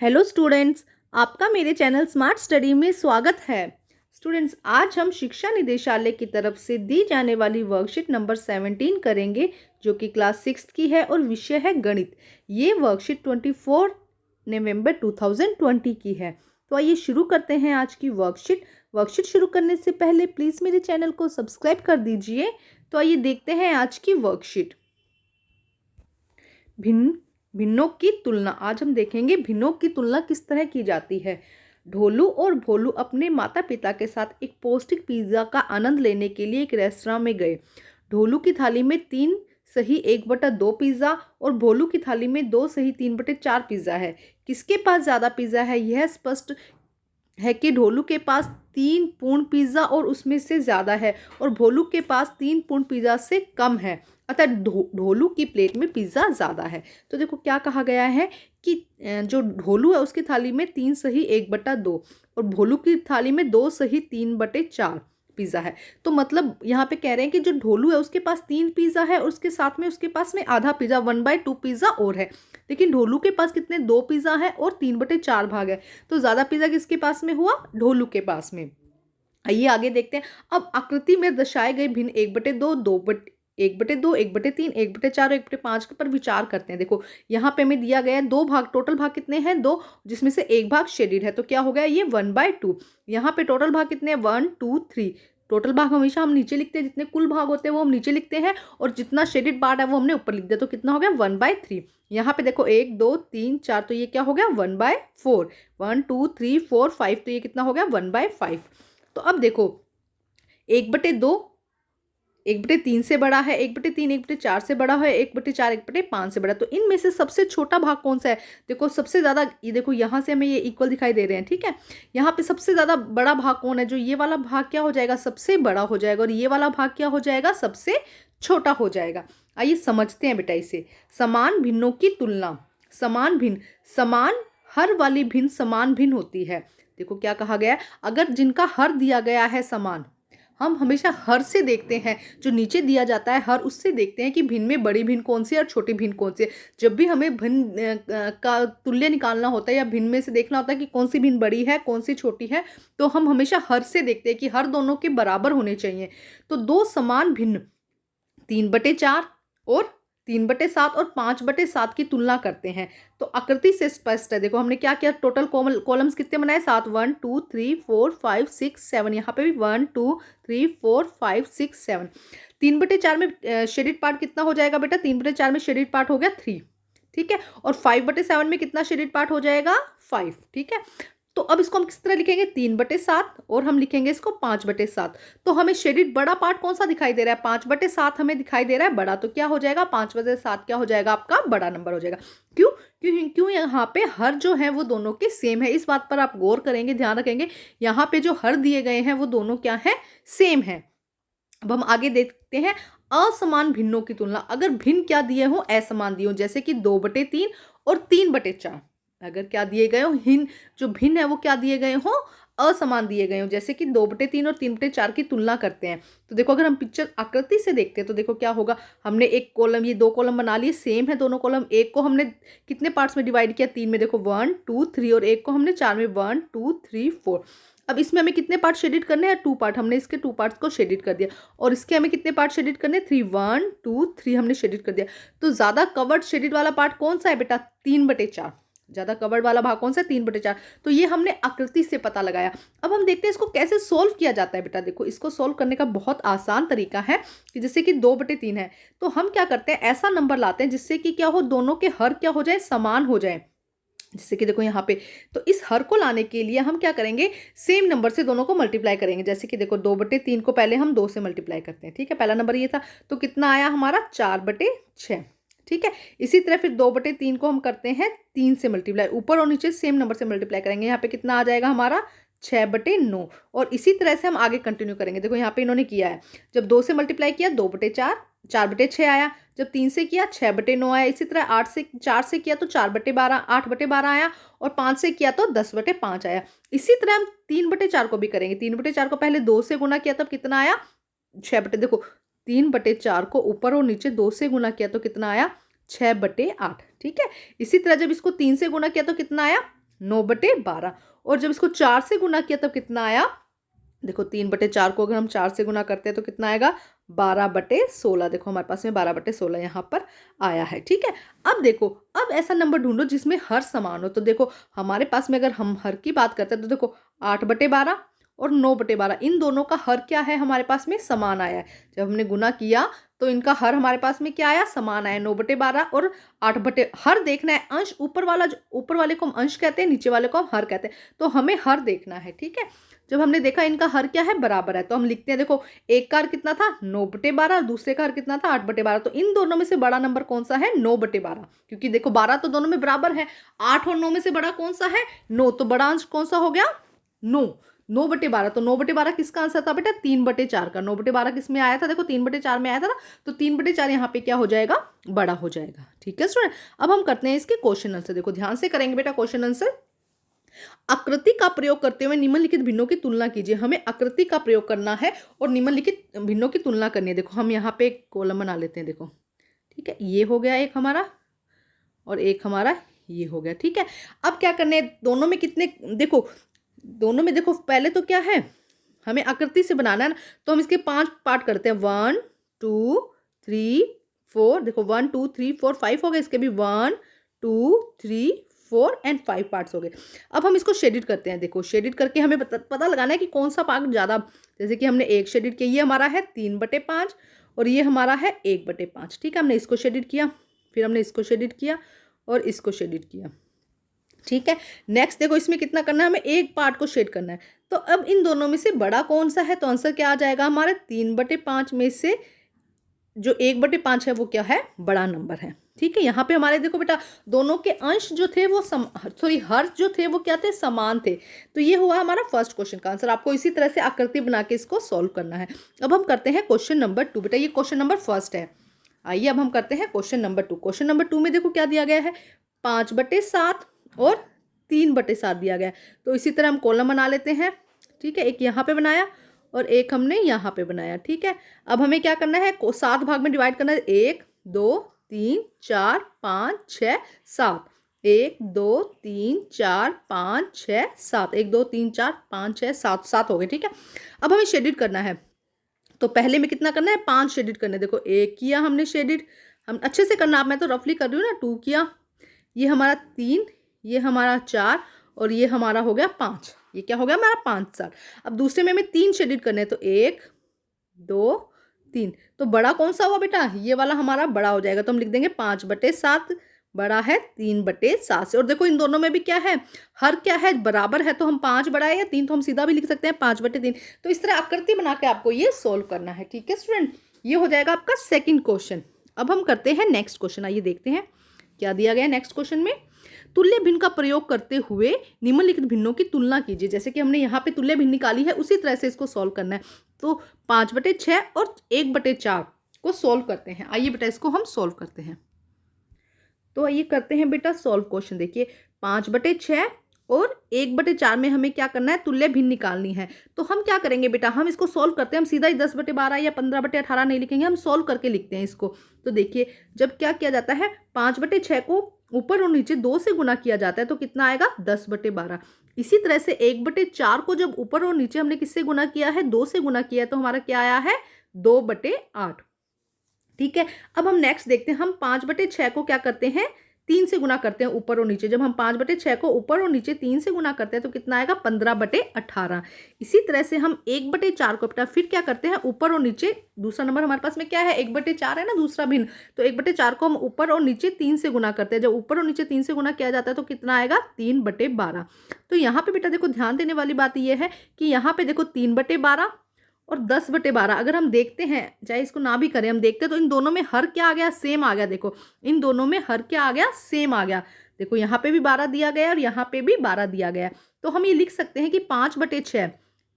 Hello students, आपका मेरे channel smart study में स्वागत है। स्टूडेंट्स, आज हम शिक्षा निदेशालय की तरफ से दी जाने वाली वर्कशीट नंबर 17 करेंगे, जो कि क्लास 6 की है और विषय है गणित। ये वर्कशीट 24 नवंबर 2020 की है। तो आइए शुरू करते हैं आज की वर्कशीट शुरू करने से पहले प्लीज़ मेरे चैनल को सब्सक्राइब कर दीजिए। तो आइए देखते हैं आज की वर्कशीट। भिन्नों की तुलना। आज हम देखेंगे भिन्नों की तुलना किस तरह की जाती है। ढोलू और भोलू अपने माता पिता के साथ एक पौष्टिक पिज्जा का आनंद लेने के लिए एक रेस्तरां में गए। ढोलू की थाली में 3 सही 1/2 पिज्जा और भोलू की थाली में 2 सही 3/4 पिज्जा है। किसके पास ज़्यादा पिज्जा है? यह स्पष्ट है कि ढोलू के पास 3 पूर्ण पिज्जा और उसमें से ज़्यादा है और भोलू के पास 3 पूर्ण पिज्जा से कम है। अतः ढोलू की प्लेट में पिज्ज़ा ज़्यादा है। तो देखो क्या कहा गया है कि जो ढोलू है उसकी थाली में 3 सही 1/2 और भोलू की थाली में 2 सही 3/4 पिज़्ज़ा है। तो मतलब यहाँ पे कह रहे हैं कि जो ढोलू है उसके पास 3 पिज़्ज़ा है और उसके साथ में उसके पास में आधा पिज़्ज़ा 1/2 पिज़्ज़ा और है। लेकिन ढोलू के पास कितने 2 पिज़्ज़ा है और 3/4 भाग है। तो ज़्यादा पिज़्ज़ा किसके पास में हुआ? ढोलू के पास में। आइए आगे देखते हैं। अब आकृति में दर्शाए गए भिन्न 1/2, 1/2, 1/3, 1/4, 1/5 पर विचार करते हैं। देखो यहाँ पे हमें दिया गया है 2 भाग, टोटल भाग कितने हैं? 2, जिसमें से एक भाग शेडेड है। तो क्या हो गया? ये 1/2। यहाँ पे टोटल भाग कितने हैं? 1, 2, 3। टोटल भाग हमेशा हम नीचे लिखते हैं, जितने कुल भाग होते हैं वो हम नीचे लिखते हैं और जितना शेडेड पार्ट है वो हमने ऊपर लिख दिया। तो कितना हो गया? 1/3। यहाँ पे देखो 1, 2, 3, 4, तो ये क्या हो गया? 1/4। 1, 2, 3, 4, 5, तो ये कितना हो गया? 1/5। तो अब देखो 1/2 1/3 से बड़ा है, 1/3 1/4 से बड़ा है, 1/4 1/5 से बड़ा। तो इनमें से सबसे छोटा भाग कौन सा है? देखो सबसे ज़्यादा, ये देखो यहाँ से हमें ये इक्वल दिखाई दे रहे हैं, ठीक है। यहाँ पे सबसे ज़्यादा बड़ा भाग कौन है? जो ये वाला भाग क्या हो जाएगा? सबसे बड़ा हो जाएगा और ये वाला भाग क्या हो जाएगा? सबसे छोटा हो जाएगा। आइए समझते हैं बेटा इसे। समान भिन्नों की तुलना। समान भिन्न, समान हर वाली भिन्न समान भिन्न होती है। देखो क्या कहा गया है, अगर जिनका हर दिया गया है समान, हम हमेशा हर से देखते हैं, जो नीचे दिया जाता है हर, उससे देखते हैं कि भिन्न में बड़ी भिन्न कौन सी है और छोटी भिन्न कौन सी है। जब भी हमें भिन्न का तुल्य निकालना होता है या भिन्न में से देखना होता है कि कौन सी भिन्न बड़ी है कौन सी छोटी है, तो हम हमेशा हर से देखते हैं कि हर दोनों के बराबर होने चाहिए। तो 2 समान भिन्न 3/4 और 3/7 और 5/7 की तुलना करते हैं। तो आकृति से स्पष्ट है। देखो हमने क्या किया, टोटल कॉलम्स कितने बनाए? 7, 1, 2, 3, 4, 5, 6, 7। यहाँ पे भी 1, 2, 3, 4, 5, 6, 7। 3/4 में शेडेड पार्ट कितना हो जाएगा बेटा? 3/4 में शेडेड पार्ट हो गया 3, ठीक है। और 5/7 में कितना शेडेड पार्ट हो जाएगा? 5, ठीक है। तो अब इसको हम किस तरह लिखेंगे? 3/7 और हम लिखेंगे इसको 5/7। तो हमें शेडेड बड़ा पार्ट कौन सा दिखाई दे रहा है? 5/7 हमें दिखाई दे रहा है बड़ा। तो क्या हो जाएगा? 5/7 क्या हो जाएगा? आपका बड़ा नंबर हो जाएगा। क्यों? क्यों क्यों यहाँ पे हर जो है वो दोनों के सेम है। इस बात पर आप गौर करेंगे, ध्यान रखेंगे। यहाँ पे जो हर दिए गए हैं वो दोनों क्या है? सेम है। अब हम आगे देखते हैं असमान भिन्नों की तुलना। अगर भिन्न क्या दिए हो? असमान दिए हो, जैसे कि 2/3 और 3/4। अगर क्या दिए गए हो? जो भिन्न है वो क्या दिए गए हो? असमान दिए गए हो, जैसे कि 2/3 और 3/4 की तुलना करते हैं। तो देखो अगर हम पिक्चर आकृति से देखते हैं तो देखो क्या होगा। हमने एक कॉलम, ये 2 कॉलम बना लिए, सेम है दोनों कॉलम। एक को हमने कितने पार्ट्स में डिवाइड किया? 3 में। देखो 1, 2, 3 और एक को हमने 4 में, 1, 2, 3, 4। अब इसमें हमें कितने पार्ट शेडिट करने हैं? 2 पार्ट। हमने इसके 2 पार्ट्स को शेडिट कर दिया और इसके हमें कितने पार्ट शेडिट करने हैं? 3, 1, 2, 3 हमने शेडिट कर दिया। तो ज्यादा कवर्ड शेडिट वाला पार्ट कौन सा है बेटा? 3/4। ज्यादा कवर्ड वाला भाग कौन सा है? 3/4। तो ये हमने आकृति से पता लगाया। अब हम देखते हैं इसको कैसे सोल्व किया जाता है बेटा। देखो इसको सोल्व करने का बहुत आसान तरीका है कि जैसे कि 2/3 है, तो हम क्या करते हैं, ऐसा नंबर लाते हैं जिससे कि क्या हो, दोनों के हर क्या हो जाए? समान हो जाए। जैसे कि देखो यहाँ पे, तो इस हर को लाने के लिए हम क्या करेंगे? सेम नंबर से दोनों को मल्टीप्लाई करेंगे। जैसे कि देखो 2/3 को पहले हम 2 से मल्टीप्लाई करते हैं, ठीक है। पहला नंबर ये था, तो कितना आया हमारा? 4/6, ठीक है। इसी तरह फिर 2/3 को हम करते हैं 3 से मल्टीप्लाई, ऊपर और नीचे सेम नंबर से मल्टीप्लाई करेंगे। यहाँ पे कितना आ जाएगा हमारा? 6/9। और इसी तरह से हम आगे कंटिन्यू करेंगे। देखो यहाँ पे इन्होंने किया है, जब 2 से मल्टीप्लाई किया 2/4, 4/6 आया। जब 3 से किया 6/9 आया। इसी तरह 4 से किया तो 4/12, 8/12 आया। और 5 से किया तो 10/5 आया। इसी तरह हम 3/4 को भी करेंगे। 3/4 को पहले 2 से गुना किया तब कितना आया? 6 देखो 3/4 को ऊपर और नीचे 2 से गुना किया तो कितना आया? 6/8, ठीक है। इसी तरह जब इसको 3 से गुना किया तो कितना आया? 9/12। और जब इसको 4 से गुना किया तब कितना आया, देखो 3/4 को अगर हम 4 से गुना करते हैं तो कितना आएगा, 12/16। देखो हमारे पास में 12/16 यहाँ पर आया है। ठीक है, अब देखो, अब ऐसा नंबर ढूंढो जिसमें हर समान हो। तो देखो हमारे पास में अगर हम हर की बात करते हैं तो देखो 8/12 और 9/12, इन दोनों का हर क्या है, हमारे पास में समान आया है। जब हमने गुना किया तो इनका हर हमारे पास में क्या आया, समान आया, 9/12 और 8 हर देखना है, अंश ऊपर वाला, ऊपर वाले को हम अंश कहते हैं, नीचे वाले को हम हर कहते हैं, तो हमें हर देखना है। ठीक है, जब हमने देखा इनका हर क्या है, बराबर है, तो हम लिखते हैं, देखो एक का हर कितना था, 9/12, दूसरे का हर कितना था, 8/12। तो इन दोनों में से बड़ा नंबर कौन सा है, 9/12, क्योंकि देखो 12 तो दोनों में बराबर है। 8 और 9 में से बड़ा कौन सा है, 9, तो बड़ा अंश कौन सा हो गया, 9। 9/12, तो 9/12 किसका आंसर था बेटा, 3/4 का। 9/12 किस में आया था, देखो 3/4 में आया था ना, तो 3/4 यहाँ पे क्या हो जाएगा, बड़ा हो जाएगा। ठीक है स्टूडेंट, अब हम करते हैं इसके क्वेश्चन आंसर। देखो ध्यान से करेंगे बेटा क्वेश्चन आंसर। आकृति का प्रयोग करते हुए निम्नलिखित भिन्नों की तुलना कीजिए। हमें आकृति का प्रयोग करना है और निम्नलिखित भिन्नों की तुलना करनी है। देखो हम यहाँ पे एक कॉलम बना लेते हैं, देखो ठीक है, ये हो गया एक हमारा और एक हमारा ये हो गया। ठीक है, अब क्या करना है, दोनों में कितने, देखो दोनों में, देखो पहले तो क्या है, हमें आकृति से बनाना है ना, तो हम इसके 5 पार्ट करते हैं, 1 2 3 4। देखो 1 2 3 4 5 हो गए, इसके भी 1 2 3 4 एंड 5 पार्ट्स हो गए। अब हम इसको शेडिड करते हैं। देखो शेडिड करके हमें पता लगाना है कि कौन सा पार्ट ज़्यादा, जैसे कि हमने एक शेडिड किया, ये हमारा है 3/5 और ये हमारा है 1/5। ठीक है, हमने इसको शेडिड किया, फिर हमने इसको शेडिड किया और इसको शेडिड किया। ठीक है, नेक्स्ट देखो इसमें कितना करना है, हमें एक पार्ट को शेड करना है। तो अब इन दोनों में से बड़ा कौन सा है, तो आंसर क्या आ जाएगा हमारे, 3/5 में से जो 1/5 है वो क्या है, बड़ा नंबर है। ठीक है, यहाँ पे हमारे देखो बेटा दोनों के अंश जो थे वो हर जो थे वो क्या थे, समान थे। तो ये हुआ हमारा फर्स्ट क्वेश्चन का आंसर। आपको इसी तरह से आकृति बना के इसको सॉल्व करना है। अब हम करते हैं क्वेश्चन नंबर 2। बेटा ये क्वेश्चन नंबर फर्स्ट है, आइए अब हम करते हैं क्वेश्चन नंबर 2। क्वेश्चन नंबर 2 में देखो क्या दिया गया है, 5/7 और 3/7 दिया गया है। तो इसी तरह हम कॉलम बना लेते हैं। ठीक है, एक यहाँ पे बनाया और एक हमने यहाँ पे बनाया। ठीक है, अब हमें क्या करना है, 7 भाग में डिवाइड करना है, 1 2 3 4 5 6 7, 1 2 3 4 5 6 7, 1 2 3 4 5 6 7, 7 हो गए। ठीक है, अब हमें शेडिड करना है। तो पहले में कितना करना है, 5 शेडिड करने। देखो 1 किया हमने शेडिड, हम अच्छे से करना, आप मैं तो रफली कर रही हूँ ना, 2 किया, ये हमारा 3, ये हमारा 4 और ये हमारा हो गया 5। ये क्या हो गया हमारा 5 7। अब दूसरे में हमें 3 शेडिड करने, तो 1 2 3। तो बड़ा कौन सा हुआ बेटा, ये वाला हमारा बड़ा हो जाएगा। तो हम लिख देंगे 5/7 बड़ा है 3/7 से। और देखो इन दोनों में भी क्या है, हर क्या है, बराबर है, तो हम 5 बड़ा है या 3, तो हम सीधा भी लिख सकते हैं 5/3। तो इस तरह आकृति बना के आपको ये सोल्व करना है। ठीक है स्टूडेंट, ये हो जाएगा आपका सेकंड क्वेश्चन। अब हम करते हैं नेक्स्ट क्वेश्चन। आइए देखते हैं क्या दिया गया नेक्स्ट क्वेश्चन में। तुल्य भिन्न का प्रयोग करते हुए निम्नलिखित भिन्नों की तुलना कीजिए। जैसे कि हमने यहाँ पे तुल्य भिन्न निकाली है, उसी तरह से इसको सॉल्व करना है। तो 5/6 और 1/4 को सॉल्व करते हैं। आइए बेटा इसको हम सॉल्व करते हैं। तो आइए करते हैं बेटा सॉल्व क्वेश्चन। देखिए 5/6 और 1/4 में हमें क्या करना है, तुल्य भिन्न निकालनी है। तो हम क्या करेंगे बेटा, हम इसको सॉल्व करते हैं। हम सीधा ही 10/12 या 15/18 नहीं लिखेंगे, हम सॉल्व करके लिखते हैं इसको। तो देखिए जब क्या किया जाता है, 5/6 को ऊपर और नीचे 2 से गुना किया जाता है तो कितना आएगा, 10/12। इसी तरह से 1/4 को जब ऊपर और नीचे हमने किससे गुना किया है, 2 से गुना किया है, तो हमारा क्या आया है, 2/8। ठीक है, अब हम नेक्स्ट देखते हैं। हम 5/6 को क्या करते हैं, 3 से गुना करते हैं ऊपर और नीचे। जब हम 5/6 को ऊपर और नीचे 3 से गुना करते हैं तो कितना आएगा, 15/18। इसी तरह से हम 1/4 को बेटा फिर क्या करते हैं, ऊपर और नीचे, दूसरा नंबर हमारे पास में क्या है, 1/4 है ना, दूसरा भिन्न। तो 1/4 को हम ऊपर और नीचे 3 से गुना करते हैं। जब ऊपर और नीचे 3 से गुना किया जाता है तो कितना आएगा, 3/12। तो यहाँ पे बेटा देखो ध्यान देने वाली बात यह है कि यहाँ पे देखो 3/12 और 10/12 अगर हम देखते हैं, चाहे इसको ना भी करें, हम देखते हैं तो इन दोनों में हर क्या आ गया, सेम आ गया। देखो इन दोनों में हर क्या आ गया, सेम आ गया। देखो यहाँ पे भी 12 दिया गया और यहाँ पे भी 12 दिया गया। तो हम ये लिख सकते हैं कि 5/6,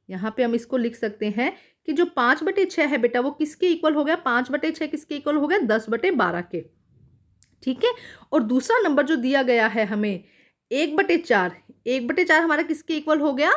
यहाँ पे हम इसको लिख सकते हैं कि जो 5/6 है बेटा वो किसके इक्वल हो गया, 5/6 किसके इक्वल हो गया, 10/12 के। ठीक है, और दूसरा नंबर जो दिया गया है हमें 1/4, 1/4 हमारा किसके इक्वल हो गया,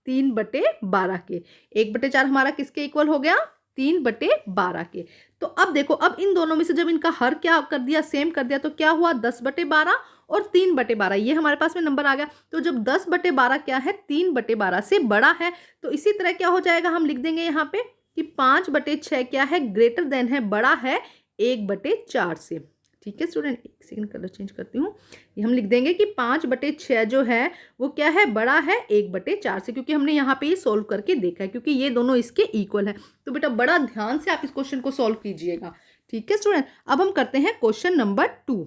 3/12 के। 1/4 हमारा किसके इक्वल हो गया, 3/12 के। तो अब देखो, अब इन दोनों में से जब इनका हर क्या कर दिया, सेम कर दिया, तो क्या हुआ, 10/12 और 3/12, ये हमारे पास में नंबर आ गया। तो जब 10/12 क्या है, 3/12 से बड़ा है, तो इसी तरह क्या हो जाएगा, हम लिख देंगे यहाँ पे कि 5/6 क्या है, ग्रेटर देन है, बड़ा है 1/4 से। ठीक है स्टूडेंट, एक सेकंड कलर चेंज करती हूँ। ये हम लिख देंगे कि 5/6 जो है वो क्या है, बड़ा है 1/4 से, क्योंकि हमने यहाँ पे ये सोल्व करके देखा है, क्योंकि ये दोनों इसके इक्वल है। तो बेटा बड़ा ध्यान से आप इस क्वेश्चन को सोल्व कीजिएगा। ठीक है स्टूडेंट, अब हम करते हैं क्वेश्चन नंबर 2।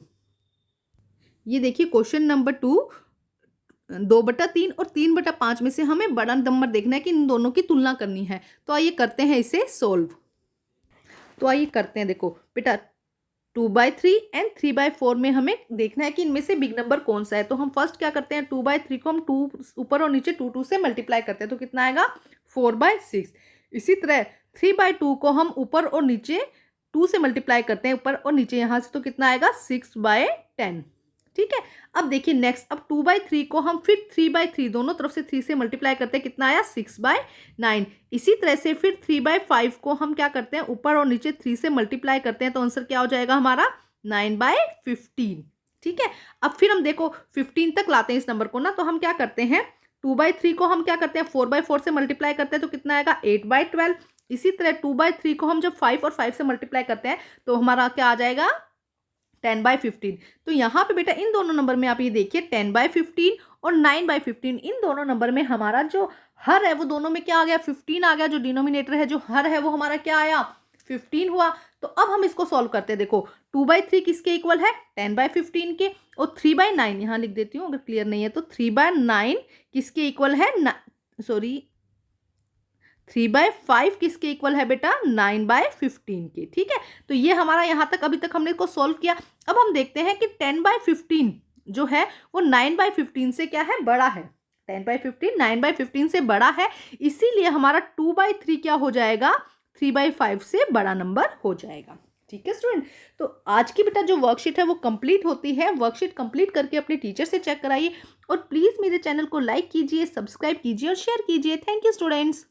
ये देखिए क्वेश्चन नंबर 2, 2/3 और 3/5 में से हमें बड़ा नंबर देखना है कि इन दोनों की तुलना करनी है। तो आइए करते हैं इसे सोल्व। तो आइए करते हैं, देखो बेटा 2/3 एंड 3/4 में हमें देखना है कि इनमें से बिग नंबर कौन सा है। तो हम फर्स्ट क्या करते हैं, 2/3 को हम 2 ऊपर और नीचे 2 से मल्टीप्लाई करते हैं, तो कितना आएगा 4/6। इसी तरह 3/2 को हम ऊपर और नीचे 2 से मल्टीप्लाई करते हैं, ऊपर और नीचे यहाँ से, तो कितना आएगा 6/10। ठीक है, अब देखिए नेक्स्ट, अब 2/3 को हम फिर 3/3 दोनों तरफ से 3 से मल्टीप्लाई करते हैं, कितना आया 6/9। इसी तरह से फिर 3/5 को हम क्या करते हैं, ऊपर और नीचे 3 से मल्टीप्लाई करते हैं, तो आंसर क्या हो जाएगा हमारा 9/15। ठीक है, अब फिर हम देखो 15 तक लाते हैं इस नंबर को ना, तो हम क्या करते हैं, 2/3 को हम क्या करते हैं 4/4 से मल्टीप्लाई करते हैं, तो कितना आएगा 8/12। इसी तरह 2/3 को हम जब 5 और 5 से मल्टीप्लाई करते हैं, तो हमारा क्या आ जाएगा 10/15। तो यहाँ पे बेटा इन दोनों नंबर में आप ये देखिए 10/15 और 9/15, इन दोनों नंबर में हमारा जो हर है वो दोनों में क्या आ गया 15 आ गया। जो डिनोमिनेटर है, जो हर है, वो हमारा क्या आया 15 हुआ। तो अब हम इसको सॉल्व करते हैं। देखो 2/3 किसके इक्वल है 10/15 के, और 3/9 यहाँ लिख देती हूँ अगर क्लियर नहीं है तो, 3/9 किसके इक्वल है, 3/5 किसके इक्वल है बेटा 9/15 के। ठीक है, तो ये हमारा यहाँ तक अभी तक हमने इसको सॉल्व किया। अब हम देखते हैं कि 10/15 जो है वो 9/15 से क्या है, बड़ा है। 10/15 9/15 से बड़ा है, इसीलिए हमारा 2/3 क्या हो जाएगा 3/5 से बड़ा नंबर हो जाएगा। ठीक है स्टूडेंट, तो आज की बेटा जो वर्कशीट है वो कंप्लीट होती है। वर्कशीट कंप्लीट करके अपने टीचर से चेक कराइए, और प्लीज़ मेरे चैनल को लाइक कीजिए, सब्सक्राइब कीजिए और शेयर कीजिए। Thank you students.